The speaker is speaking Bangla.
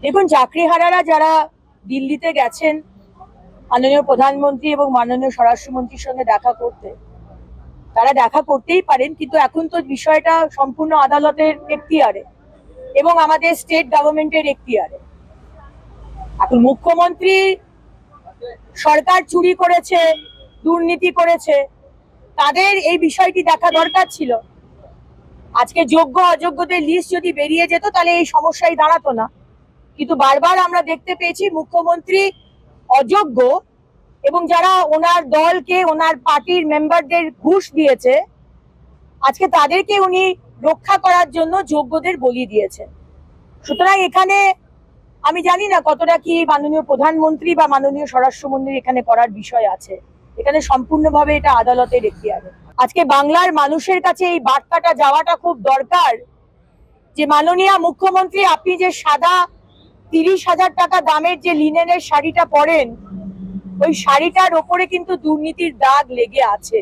দেখুন, চাকরিহারারা যারা দিল্লিতে গেছেন মাননীয় প্রধানমন্ত্রী এবং মাননীয় স্বরাষ্ট্রমন্ত্রীর সঙ্গে দেখা করতে, তারা দেখা করতেই পারেন, কিন্তু এখন তো বিষয়টা সম্পূর্ণ আদালতের এখতিয়ারে এবং আমাদের স্টেট গভর্নমেন্টের এখতিয়ারে। এখন মুখ্যমন্ত্রী সরকার চুরি করেছে, দুর্নীতি করেছে, তাদের এই বিষয়টি দেখা দরকার ছিল। আজকে যোগ্য অযোগ্যদের লিস্ট যদি বেরিয়ে যেত তাহলে এই সমস্যাই দাঁড়াতো না, কিন্তু বারবার আমরা দেখতে পেয়েছি মুখ্যমন্ত্রী অযোগ্য এবং যারা ওনার দলকে, ওনার পার্টির মেম্বারদের ঘুষ দিয়েছে, আজকে তাদেরকে উনি রক্ষা করার জন্য যোগ্যদের বলি দিয়েছেন। সুতরাং এখানে আমি জানি না কতটা কি মাননীয় প্রধানমন্ত্রী বা মাননীয় স্বরাষ্ট্রমন্ত্রী এখানে করার বিষয় আছে। এখানে সম্পূর্ণভাবে এটা আদালতের এখতিয়ারে। আজকে বাংলার মানুষের কাছে এই বার্তাটা যাওয়াটা খুব দরকার যে মাননীয় মুখ্যমন্ত্রী, আপনি যে সাদা 30,000 টাকা দামের যে লিনেনের শাড়িটা পরেন, ওই শাড়িটার ওপরে কিন্তু দুর্নীতির দাগ লেগে আছে।